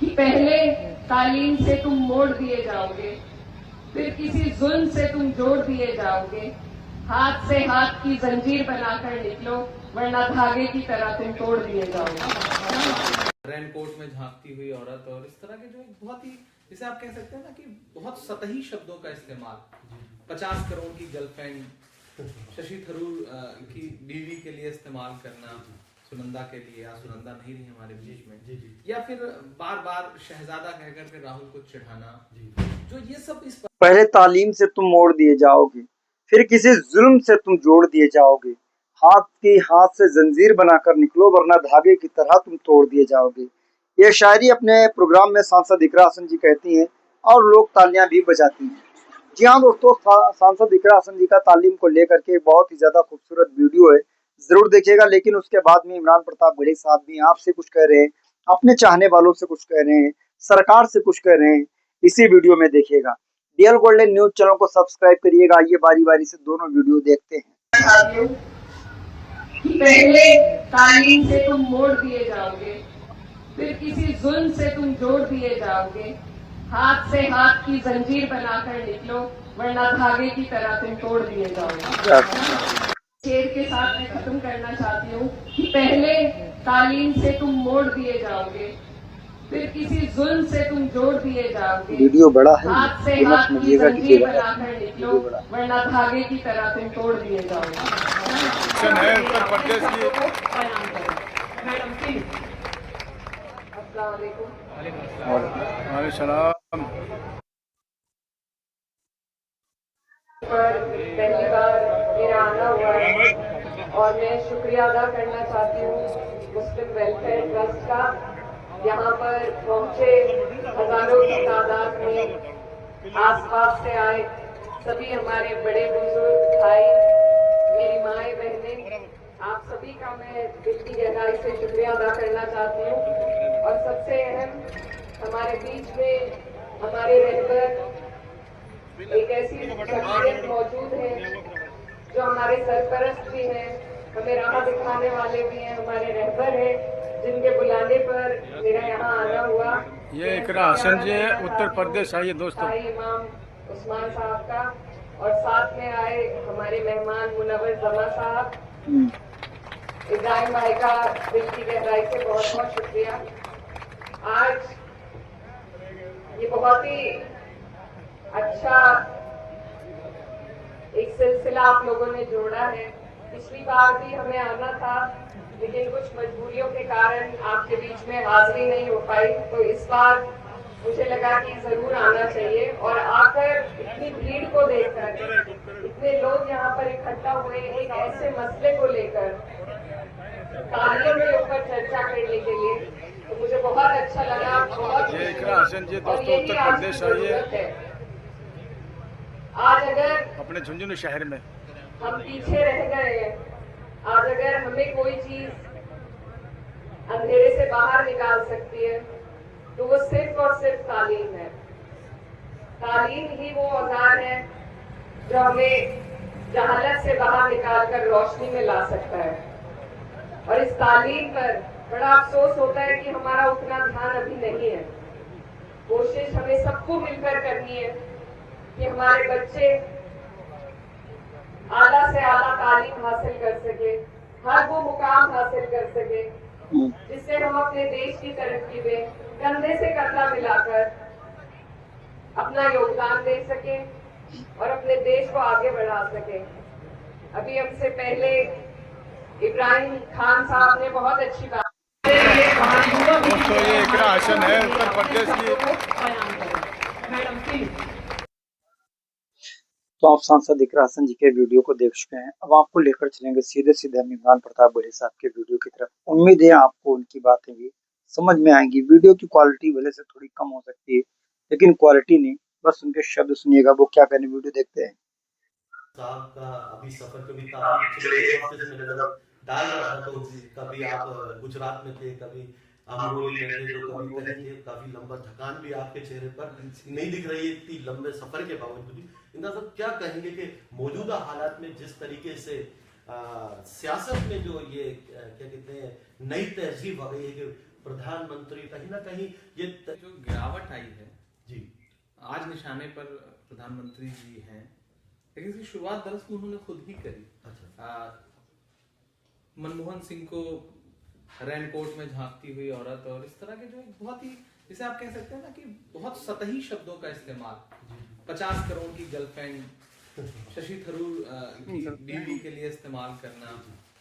कि पहले तालीम से तुम मोड़ दिए जाओगे, फिर किसी जुल्म से तुम जोड़ दिए जाओगे, हाथ से हाथ की जंजीर बनाकर निकलो, वरना धागे की तरह तुम तोड़ दिए जाओगे। रेनकोट में झांकती हुई औरत और इस तरह के जो बहुत ही, जिसे आप कह सकते हैं ना कि बहुत सतही शब्दों का इस्तेमाल, 50 करोड़ की गर्लफ्रेंड शशि थरूर की बीवी के लिए इस्तेमाल करना, सुनंदा के लिए, या सुनंदा नहीं रही हमारे बीच में, या फिर बार बार शहजादा कहकर के राहुल को चिढ़ाना, जो ये सब इस पहले तालीम से तुम मोड़ दिए जाओगे, फिर किसी जुल्म से तुम जोड़ दिए जाओगे, हाथ से जंजीर बनाकर निकलो, वरना धागे की तरह तुम तोड़ दिए जाओगे। ये शायरी अपने प्रोग्राम में सांसद इकरा हसन जी कहती हैं और लोग तालियां भी बजाती हैं। जी हाँ दोस्तों, सांसद इकरा हसन जी का तालीम को लेकर के बहुत ही ज्यादा खूबसूरत वीडियो है, जरूर देखिएगा। लेकिन उसके बाद में इमरान प्रताप बड़े साहब भी आपसे कुछ कह रहे हैं, अपने चाहने वालों से कुछ कह रहे हैं, सरकार से कुछ कह रहे हैं, इसी वीडियो में देखिएगा। डीएल गोल्डन न्यूज चैनल को सब्सक्राइब करिएगा। ये बारी बारी से दोनों वीडियो देखते हैं। कि पहले तालीम से तुम मोड़ दिए जाओगे, फिर किसी जुल्म से तुम जोड़ दिए जाओगे, हाथ से हाथ की जंजीर बनाकर निकलो, वरना धागे की तरह तुम तोड़ दिए जाओगे। शेर के साथ मैं खत्म करना चाहती हूँ कि पहले तालीम से तुम मोड़ दिए जाओगे, फिर किसी जुल्म से तुम जोड़ दिए जाओगे, वीडियो बड़ा है, हाथ से हाथ की जंजीर बनाकर निकलो, वरना धागे की तरह तुम तोड़ दिए जाओगे। है उत्तर प्रदेश की। Madam please. अस्सलाम वालेकुम। वालेकुम सलाम। पर पहली बार मेरा आना हुआ है और मैं शुक्रिया अदा करना चाहती हूँ मुस्लिम वेलफेयर ट्रस्ट का। यहाँ पर पहुँचे हजारों की तादाद में आसपास से आए सभी हमारे बड़े बुजुर्ग भाई, मेरी माएँ बहनें, आप सभी का मैं दिल की गहराई से शुक्रिया अदा करना चाहती हूँ। और सबसे अहम, हमारे बीच में हमारे रहबर एक ऐसी शख्सियत मौजूद है जो हमारे सरपरस्त भी हैं, हमें राह दिखाने वाले भी हैं, हमारे रहबर हैं, जिनके बुलाने पर मेरा यहाँ आना हुआ। ये इकरा हसन जी उत्तर प्रदेश आइए दोस्तों। इमाम उस्मान साहब का, और साथ में आए हमारे मेहमान मुनव्वर जमा साहब, इब्राहिम भाई का दिल की गहराई से बहुत बहुत शुक्रिया। आज ये बहुत ही अच्छा एक सिलसिला आप लोगों ने जोड़ा है। पिछली बार भी हमें आना था, लेकिन कुछ मजबूरियों के कारण आपके बीच में हाजिरी नहीं हो पाई, तो इस बार मुझे लगा कि जरूर आना चाहिए। और आकर इतनी भीड़ को देखकर, इतने लोग यहाँ पर इकट्ठा हुए एक ऐसे मसले को लेकर, तालीम के ऊपर चर्चा करने के लिए, तो मुझे बहुत अच्छा लगा। बहुत ये इकरा हसन जी दोस्तों उत्तर प्रदेश आइए। आज अगर अपने झुंझुनू शहर में हम पीछे रह गए हैं, आज अगर हमें कोई चीज अंधेरे से बाहर निकाल सकती है, तो वो सिर्फ और सिर्फ तालीम है। तालीम ही वो औजार है जो हमें जहालत से बाहर निकालकर रोशनी में ला सकता है। और इस तालीम पर बड़ा अफसोस होता है कि हमारा उतना ध्यान अभी नहीं है। कोशिश हमें सबको मिलकर करनी है कि हमारे बच्चे आला से आला तालीम हासिल कर सके, हर वो मुकाम हासिल कर सके जिससे हम अपने देश की तरक्की में कंधे से कंधा मिलाकर अपना योगदान दे सके और अपने देश को आगे बढ़ा सके। अभी हमसे पहले इब्राहिम खान साहब ने बहुत अच्छी बात दोस्तों, ये इकरा हसन है उत्तर प्रदेश की। Madam please. तो आप सांसद इकरा हसन जी के वीडियो को देख चुके हैं। अब आपको लेकर चलेंगे सीधे सीधे हम इमरान प्रताप बड़े साहब के वीडियो की तरफ। उम्मीद है आपको उनकी बातें भी समझ में आएंगी। वीडियो की क्वालिटी भले से थोड़ी कम हो सकती है, लेकिन क्वालिटी नहीं, बस उनके शब्द सुनिएगा वो क्या कहने। वीडियो देखते हैं। साहब का अभी सफर कभी काफी पिछले एक हफ्ते से मैं नजर डाल रहा था, तो कभी आप गुजरात में थे, कभी अमरोली में थे, तो कभी कहीं थे। काफी लंबा थकान भी आपके चेहरे पर नहीं दिख रही है इतनी लंबे सफर के बावजूद भी। इंदा साहब क्या कहेंगे कि मौजूदा हालात में जिस तरीके से सियासत में जो ये क्या कहते हैं नई तहजीब आ गई है कि प्रधानमंत्री कहीं ना कहीं ये जो गिरावट आई है जी आज निशाने पर प्रधानमंत्री जी हैं, लेकिन इसकी शुरुआत दरअसल उन्होंने खुद ही करी। अच्छा मनमोहन सिंह को रेनकोट में झांकती हुई औरत और इस तरह के जो एक बहुत ही, जिसे आप कह सकते हैं ना कि बहुत सतही शब्दों का इस्तेमाल, 50 करोड़ की गर्लफ्रेंड शशि थरूर की बीवी के लिए इस्तेमाल करना,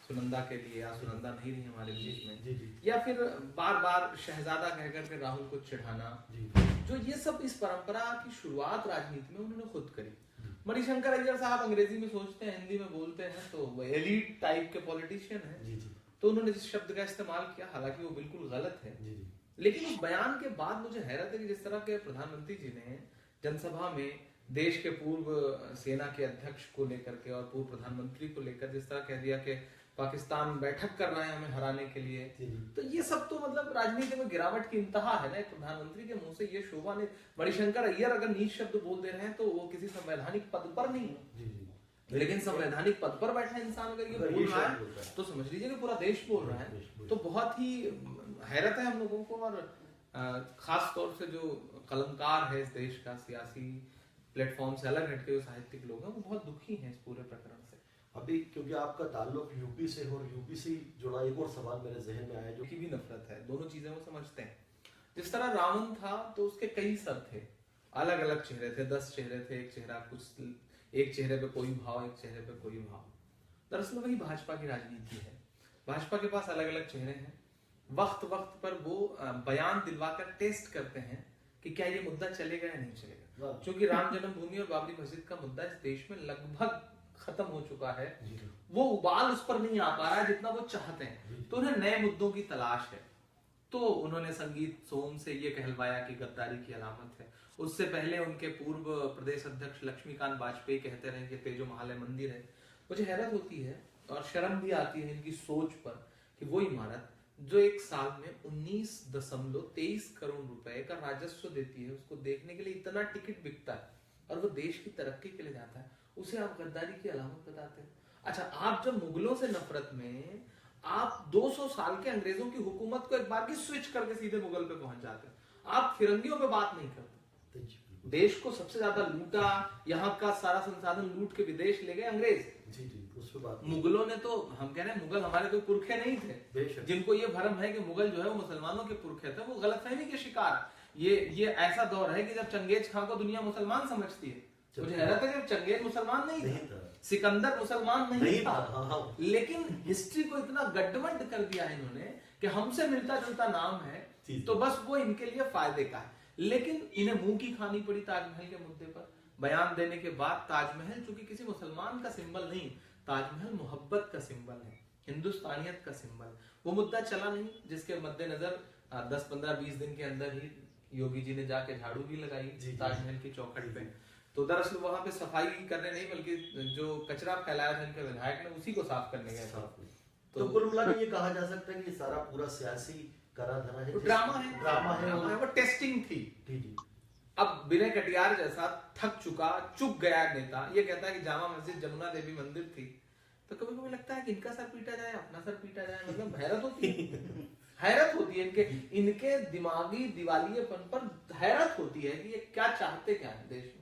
सुनंदा के लिए, या सुनंदा नहीं रही हमारे बीच में, जी जी या फिर बार बार शहजादा कहकर के राहुल को चिढ़ाना, जी जो ये सब इस परंपरा की शुरुआत राजनीति में उन्होंने खुद करी। मणिशंकर अय्यर साहब अंग्रेजी में सोचते हैं, हिंदी में बोलते हैं, तो वो एलीट टाइप के पॉलिटिशियन हैं, जी जी तो उन्होंने जिस शब्द का इस्तेमाल किया, हालांकि वो बिल्कुल गलत है, जी जी लेकिन उस बयान के बाद मुझे हैरत है कि जिस तरह के प्रधानमंत्री जी ने जनसभा में देश के पूर्व सेना के अध्यक्ष को लेकर के और पूर्व प्रधानमंत्री को लेकर जिस तरह कह दिया कि पाकिस्तान बैठक कर रहे हैं हमें हराने के लिए, जी जी तो ये सब तो मतलब राजनीति में गिरावट की इंतहा है ना। एक प्रधानमंत्री के मुंह से ये शोभा नहीं। मणिशंकर अय्यर अगर नीच शब्द बोल दे रहे हैं तो वो किसी संवैधानिक पद पर नहीं है, जी जी लेकिन संवैधानिक पद पर बैठा इंसान अगर ये अगर बोल ये रहा शब्द बोलता है है। तो समझ लीजिए कि पूरा देश बोल रहा है। तो बहुत ही हैरत है हम लोगों को, और खास तौर से जो कलमकार है इस देश का, सियासी प्लेटफॉर्म से अलग हटके जो साहित्यिक लोग हैं, वो बहुत दुखी हैं इस पूरे प्रकरण से। अभी क्योंकि आपका ताल्लुक यूपी से हो और यूपी से जुड़ा एक और सवाल मेरे जहन में आया जो की भी नफरत है, दोनों चीजें वो समझते हैं। जिस तरह रावण था तो उसके कई सर थे, अलग अलग चेहरे थे, 10 चेहरे थे, एक चेहरा कुछ, एक चेहरे पे कोई भाव, एक चेहरे पे कोई भाव। दरअसल वही भाजपा की राजनीति है। भाजपा के पास अलग अलग चेहरे हैं, वक्त वक्त पर वो बयान दिलवाकर टेस्ट करते हैं कि क्या ये मुद्दा चलेगा या नहीं चलेगा। क्योंकि राम जन्मभूमि और बाबरी मस्जिद का मुद्दा इस देश में लगभग खत्म हो चुका है, वो उबाल उस पर नहीं आ पा रहा है जितना वो चाहते हैं, तो उन्हें नए मुद्दों की तलाश है। तो उन्होंने संगीत सोम से ये कहलवाया कि गद्दारी की अलामत है। उससे पहले उनके पूर्व प्रदेश अध्यक्ष लक्ष्मीकांत वाजपेयी कहते रहे कि तेजो महालय मंदिर है। मुझे हैरत होती है और शर्म भी आती है इनकी सोच पर कि वो इमारत जो एक साल में 19.23 करोड़ रुपए का राजस्व देती है, उसको देखने के लिए इतना टिकट बिकता है और वो देश की तरक्की के लिए जाता है, उसे आप गद्दारी की अलामत बताते हैं। अच्छा, आप जब मुगलों से नफरत में आप 200 साल के अंग्रेजों की हुकूमत को एक बार की स्विच करके सीधे मुगल पे पहुंच जाते हैं, आप फिरंगियों पे बात नहीं करते। देश को सबसे ज्यादा लूटा, यहाँ का सारा संसाधन लूट के विदेश ले गए अंग्रेज। जी जी उस पे बात मुगलों ने तो, हम कह रहे हैं मुगल हमारे कोई पुरखे नहीं थे। जिनको ये भ्रम है कि मुगल जो है वो मुसलमानों के पुरखे थे, वो गलतफहमी के शिकार। ये ऐसा दौर है कि जब चंगेज खां को दुनिया मुसलमान समझती है। मुझे हैरत है कि चंगेज मुसलमान नहीं था, सिकंदर मुसलमान नहीं था, लेकिन हिस्ट्री को इतना गड्ढमंड कर दिया है इन्होंने कि हमसे मिलता जुलता नाम है, तो बस वो इनके लिए फायदे का है। लेकिन इन्हें मुंह की खानी पड़ी ताजमहल के मुद्दे पर बयान देने के बाद। ताजमहल चूंकि किसी मुसलमान का सिंबल नहीं, ताजमहल मोहब्बत का सिंबल है, हिंदुस्तानियत का सिंबल। वो मुद्दा चला नहीं, जिसके मद्देनजर 10, 15, 20 दिन के अंदर ही योगी जी ने जाके झाड़ू भी लगाई ताजमहल की चौखट पे। तो दरअसल वहां पे सफाई करने नहीं, बल्कि जो कचरा फैलाया था इनके विधायक ने, उसी को साफ करने गए थे। तो कुल मिला के ये कहा जा सकता है कि सारा पूरा सियासी कराधारा है, ड्रामा है, वो टेस्टिंग थी। जी। अब विनय कटियार जैसा थक चुका, चुक गया नेता ये कहता है कि जामा मस्जिद जमुना देवी मंदिर थी, तो कभी कभी लगता है कि इनका सर पीटा जाए, अपना सर पीटा जाए। मतलब हैरत होती है हैरत होती है इनके दिमागी दिवालियेपन पर हैरत होती है कि ये क्या चाहते क्या है देश में।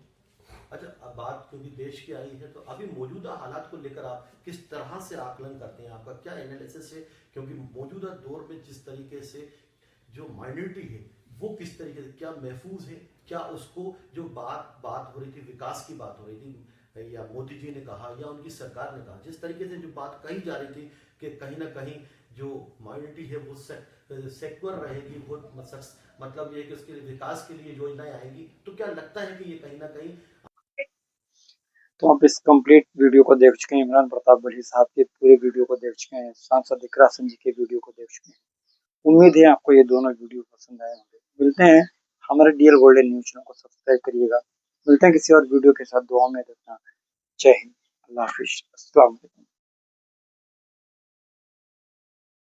अच्छा, अब बात क्योंकि देश की आई है, तो अभी मौजूदा हालात को लेकर आप किस तरह से आकलन करते हैं, आपका क्या एनालिसिस है? क्योंकि मौजूदा दौर में जिस तरीके से जो माइनॉरिटी है वो किस तरीके से, क्या महफूज है, क्या उसको जो बात हो रही थी, विकास की बात हो रही थी, या मोदी जी ने कहा या उनकी सरकार ने कहा, जिस तरीके से जो बात कही जा रही थी कि कहीं ना कहीं जो माइनॉरिटी है वो सेक्युलर रहेगी, वो मतलब ये कि उसके विकास के लिए योजनाएं आएंगी, तो क्या लगता है कि ये कहीं ना कहीं। तो आप इस कंप्लीट वीडियो को देख चुके हैं, इमरान प्रताप वली साहब के पूरे वीडियो को देख चुके हैं, सांसद इकरा सिंह जी के वीडियो को देख चुके हैं। उम्मीद है आपको ये दोनों वीडियो पसंद आए होंगे। मिलते हैं, हमारे डीएल गोल्डन न्यूज चैनल को सब्सक्राइब करिएगा। मिलते हैं किसी और वीडियो के साथ, दुआ में रखना। जय हिंद, अल्लाह हाफिज, अस्सलाम वालेकुम।